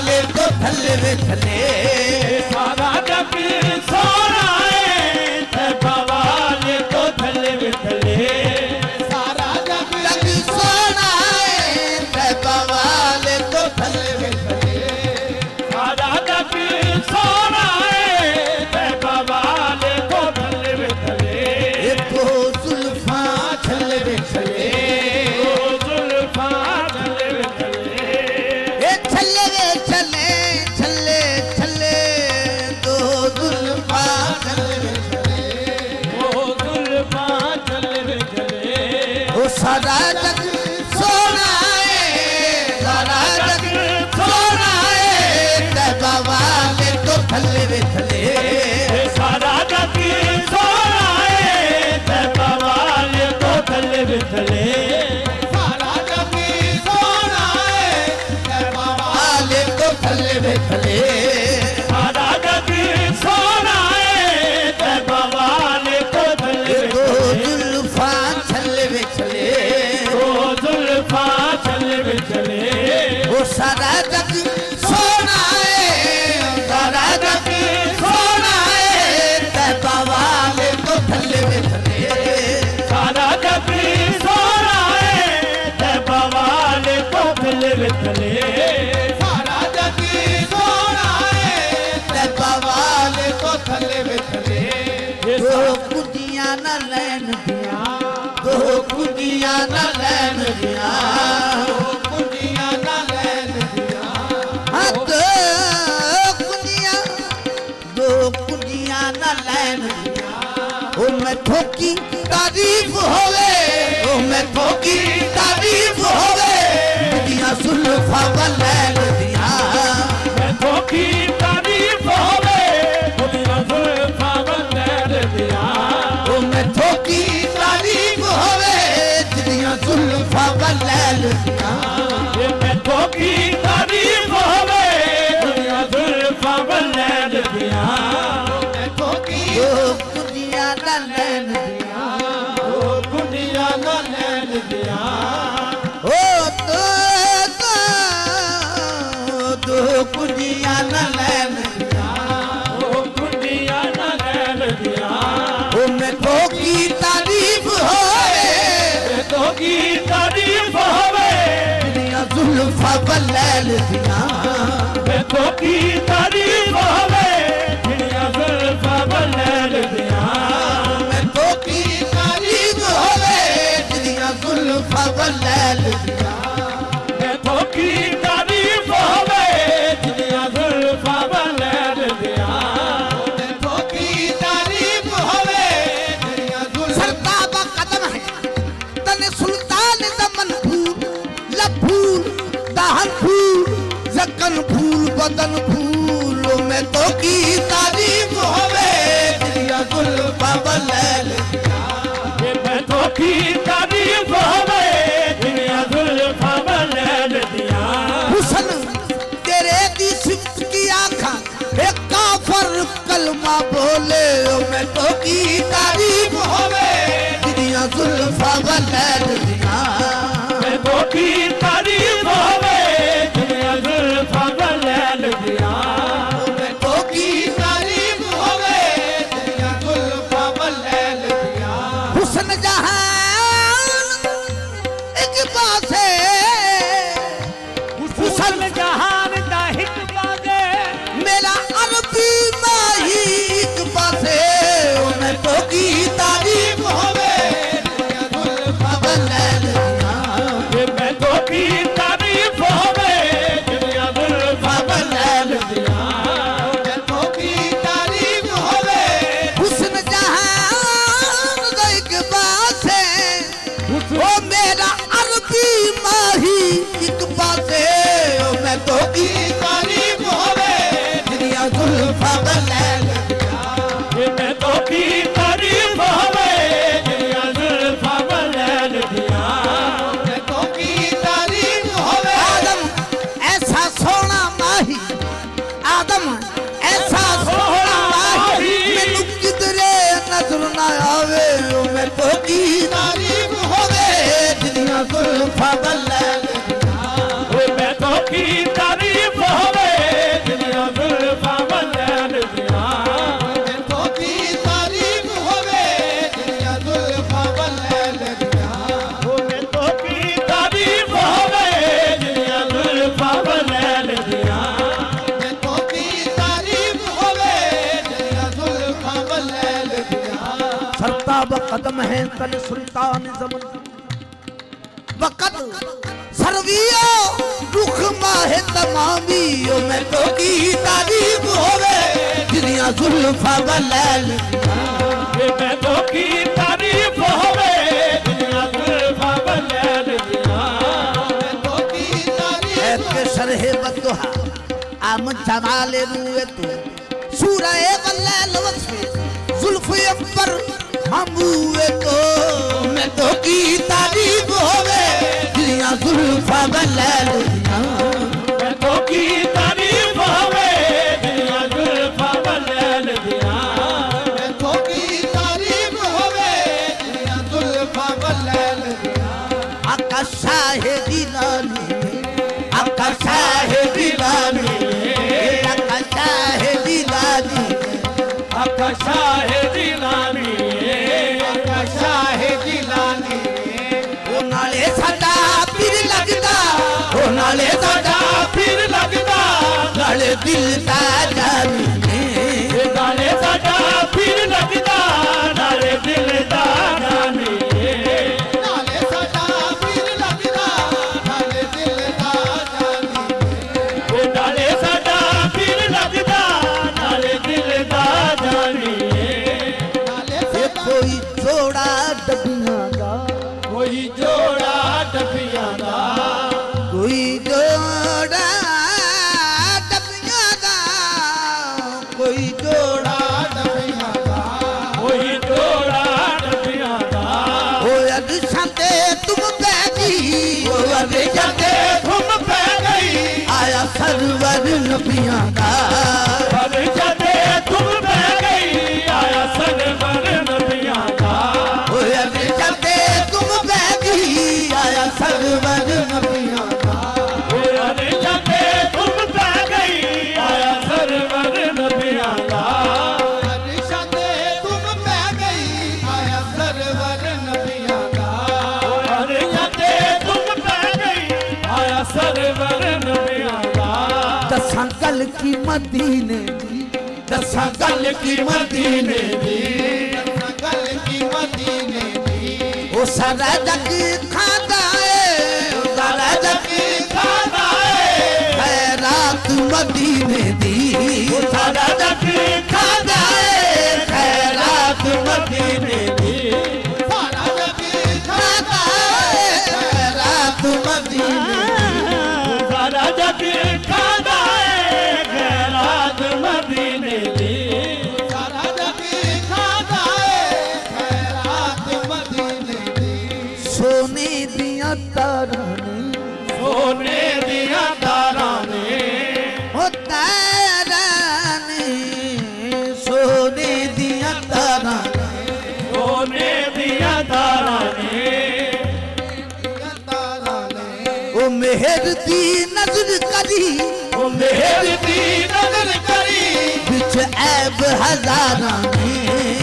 वाले तो थले वे थले सारा जग सोना है तैयबा वाले तो थले वे थले सारा जग सोना है तैयबा वाले तो थले वे थले सारा जग सोना है तैयबा वाले तो थले वे थले देखो जुल्फा थले वे थले जुल्फा थले वे थले ये थले वे थले थले थले दो जुल्फा थले वे थले ओ जुल्फा थले वे थले ओ सारा जग सोना है सारा जग सोना है तैयबा वाले तो थले वे थले सारा जग सोना है तैयबा वाले तो थले वे थले सारा जग सोना है तैयबा वाले तो थले वे थले सारा जग सोना है तैयबा वाले तो थले वे दो थले जुल्फा थले वे थले ओ जुल्फा थले वे थले ओ सारा जग सोना है सारा जग सोना है तैयबा वाले तो थले वे थले सारा जग सोना है तैयबा वाले तो थले वे थले सारा जग सोना है तैयबा वाले तो थले वे थले दो कुदियां न लैन दिया दो कुदियां न लैन दिया दो कुदियां न लैन दिया हाँ दो कुदियां न लैन दिया ओ मैं ठोकी तारीफ होवे ओ मैं ठोकी तारीफ होवे दिया सुल्फा वलैन दिया मैं धोखी तारीफ होवे दुनिया जुल्फा वलैन दिया ओ मैं ठोकी तारीफ होवे दिया सुल्फा वलैन दिया ये मैं धोखी तारीफ होवे दुनिया जुल्फा वलैन दिया मैं ठोकी दो कुदियां न लैन दिया ओ दुनिया न लैन दिया ओ दो कुदियां न लैन दिया ओ दुनिया न लैन दिया ओ मैं ठोकी तारीफ होवे मैं धोखी तारीफ होवे दिया जुल्फा वलैन दिया मैं धोखी तारीफ होवे दुनिया जुल्फा वलैन दिया मैं ठोकी तारीफ होवे दिया जुल्फा वलैन दिया मैं धोखी तारीफ होवे दुनिया जुल्फा वलैन दिया मैं ठोकी तारीफ होवे दिया जुल्फा सरताबा कदम है तने सुल्तान दमन फूल लफूल दहन फूल जकन फूल बदन फूल ओ मैं तो की तारीफ होवे दिया जुल्फा वलैन दिया ये मैं धोखी तारीफ होवे दुनिया जुल्फा वलैन दिया हुसन तेरे दी सिफ्त की आँखा एक काफर कलमा बोले ओ मैं तो की तारीफ होवे दिया जुल्फा वलैन दिया मैं धोखी तारीफ होवे दुनिया जुल्फा वलैन दिया मैं तो की तारीफ होवे दिया जुल्फा वलैन दिया हुस्न जहान एक पासे हुस्न जहान दा हिक बाजे मेरा अरबी माही एक पासे ओ मैं तो की तारीफ होवे दिया जुल्फा वलैन दिया ये मैं धोखी तारीफ होवे दुनिया जुल्फा वलैन दिया मैं तो की तारीफ होवे हुस्न जहान एक पासे ओ मेरा अरबी माही एक पासे ओ मैं तो की तारीफ होवे दिया जुल्फा वलैन दिया ये मैं धोखी तारीफ होवे दुनिया जुल्फा वलैन दिया मैं तो की तारीफ होवे आदम ऐसा सोना माही आदम ऐसा सोना माही मैनू किधरे नजर ना आवे ओ मैं तो की तारीफ होवे दिया जुल्फा वलैन दिया ये मैं धोखी तारीफ होवे कदम है तन सुल्तान जमन वक़्त सर्वियो रुख माहे तमामियो मैं तो की तारीफ होवे दुनिया जुल्फा बलैल मैं तो की तारीफ होवे दुनिया जुल्फा बलैल मैं तो की तारीफ के सरहे बदुहा आम जमाल रूए तू सूरा बलैल वस्फे जुल्फ अकबर हमूए तो मैं तो की तारीफ होवे दुनिया जुल्फा बलैल मैं तो की तारीफ होवे दुनिया जुल्फा बलैल मैं तो की तारीफ होवे दुनिया जुल्फा बलैल आका शाहे दिलानी आका शाहे दिलानी आका शाहे दिलानी आका शाहे दिलानी आका शाहे दिलानी ओ नाले साडा पीर लगदा ओ नाले साडा फिर लगदा नाले दिल दा जानी नाले साडा फिर लगदा नाले दिल दा जानी नाले साडा फिर लगदा नाले दिल दा जानी नाले साडा फिर लगदा नाले दिल दा जानी ये कोई जोड़ा डबियां दा कोई जोड़ा डबियां दा कोई जोड़ा डबियां दा कोई जोड़ा डबियां दा कोई जोड़ा डबियां दा ओ अद संते तुम बैठी ओ अद जाते घुम पै गई आया सरवर नबियां दा पर जाते तुम पै गई आया सरवर नबियां दा ओ अद संते तुम बैठी आया सरवर नबियां दा पर जाते तुम पै गई आया सरवर नबियां दा पर जाते तुम पै गई आया सरवर नबियां दा पर जाते तुम पै गई आया सरवर नबियां दा दसां गल की मदीने दी दसा गल की मदीने दी दसा गल की मदीने दी ओ सारा जग खादा है ओ सारा जग खादा है खैरात मदीने दी ओ सारा जग खादा है खैरात मदीने दी सारा जग खादा है खैरात मदीने सारा जग खादा है खैरात मदीने दी सारा जग खादा है खैरात मदीने दी सोने दिया तारा ने सोने दिया तारा ने ओ तारा ने सोने दिया तारा ने सोने दिया तारा ने ओ मेहर दी नजर करी ओ मेहर दी नजर करी बिच ऐब हजारां ने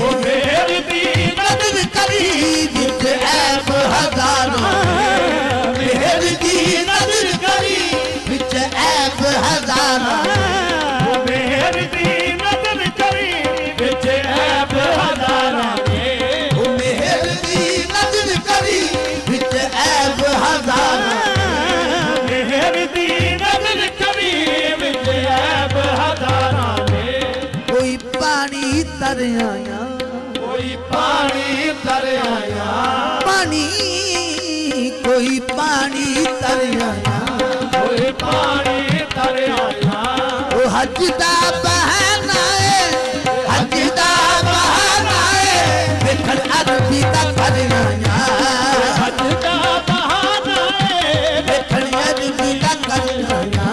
ओ मेहर दी नजर करी बिच ऐब हजारां मेहर दी नजर करी बिच ऐब हजारां ओ मेहर दी नजर करी विच ऐब हजारां ने ओ मेहर दी नजर करी बिच ऐब हजारां मेहर दी नजर करी विच ऐब हजारां ने कोई पानी तर आया कोई पानी तर आया पानी कोई पानी तर आया कोई पानी तर आया ओ हज दा बहाना है हज दा बहाना है वेखण अरबी दा कर आया हज दा बहाना है वेखण अरबी दा कर आया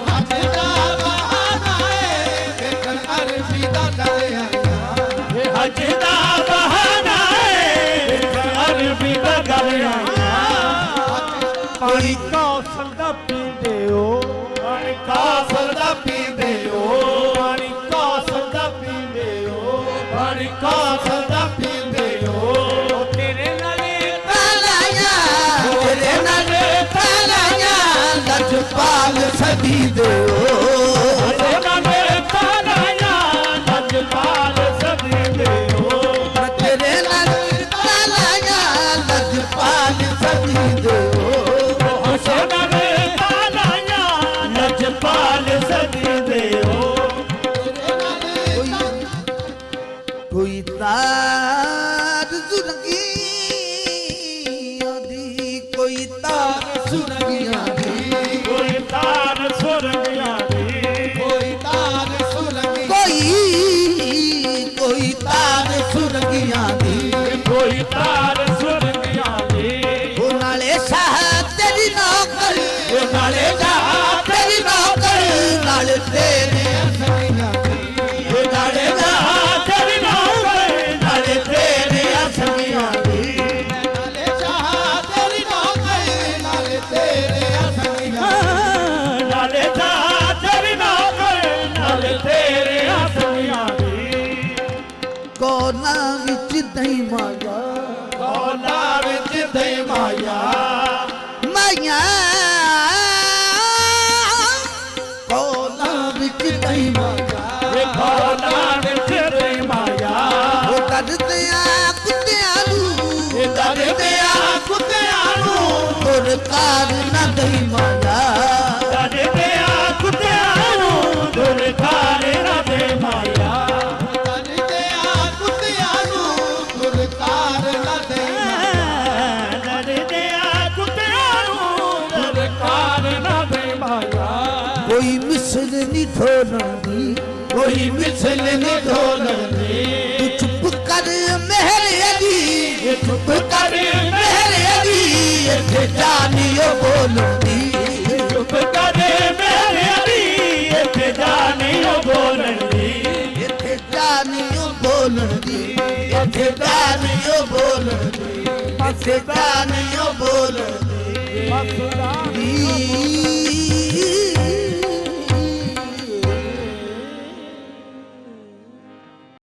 हज दा बहाना है वेखण अरबी दा कर आया हज दा बहाना है वेखण अरबी दा कर आया कोई कौशल दा पींदे हो पानी कौशल दा पींदे हो पानी कौशल दा पींदे हो पानी कौशल दा पींदे हो तेरे नाले तालाया तेरे नाल तालाया लजपाल सदी दो तेरे नाले तालाया लजपाल सदी दे हो तेरे नाल ਤੇਰੀਆਂ ਸੰਗੀਆਂ ਦੀ ਨਾਲੇ ਦਾ ਚਰਨਾ ਉੱਤੇ ਨਾਲੇ ਤੇਰੀਆਂ ਸੰਗੀਆਂ ਦੀ ਨਾਲੇ ਚਾਹ ਤੇਰੀ ਨੌਕਰੀ ਨਾਲੇ ਤੇਰੀਆਂ ਸੰਗੀਆਂ ਨਾਲੇ ਦਾ ਚਰਨਾ ਉੱਤੇ ਨਾਲੇ ਤੇਰੀਆਂ ਸੰਗੀਆਂ ਦੀ ਕੋਨਾ ਵਿੱਚ ਦਈ ਮਾਇਆ ਕੋਲਾ ਵਿੱਚ ਦੇ ਮਾਇਆ ਮਾਇਆ ਕੋਨਾ ਵਿੱਚ ਦਈ ਮਾਇਆ ਇਹ ਕੋਲਾ ਵਿੱਚ ਦੇ ਮਾਇਆ ਉਹ ਕੱਢਦਿਆਂ ਕੁੱਤਿਆਂ ਨੂੰ ਇਹ ਦਰਦਿਆਂ ਕੁੱਤਿਆਂ ਨੂੰ ਦੁਰਕਾਰ ਨਾ ਦਈ ਮਾਇਆ ਦਰਦਿਆਂ ਕੁੱਤਿਆਂ ਨੂੰ ਦੁਰਕਾਰ ਨਾ ਦੇ ਮਾਇਆ ਕੱਢਦਿਆਂ ਕੁੱਤਿਆਂ ਨੂੰ ਦੁਰਕਾਰ ਨਾ ਦਈ ਦਰਦਿਆਂ ਕੁੱਤਿਆਂ ਨੂੰ ਦੁਰਕਾਰ ਨਾ ਦੇ ਮਾਇਆ ਕੋਈ ਮਿਸਲ ਨਹੀਂ ਢੋਲਣ ਦੀ ਕੋਈ ਮਿਸਲ ਨਹੀਂ ਢੋਲਣ ਦੀ ਤੂੰ ਚੁੱਪ ਕਰ ਮਹਿਰ ਅਲੀ ਚੁੱਪ ਕਰ ਮਹਿਰ ਅਲੀ ਇੱਥੇ ਜਾਨੀਓ ਬੋਲਦੀ ਚੁੱਪ ਕਰ ਮੇਰੇ ਅਲੀ ਇੱਥੇ ਜਾਣੀ ਉਹ ਬੋਲਣ ਦੀ ਇੱਥੇ ਜਾਨੀਓ ਬੋਲਦੀ ਇੱਥੇ ਜਾਨੀਓ ਬੋਲਦੀ ਇੱਥੇ ਜਾਨੀਓ ਬੋਲਦੀ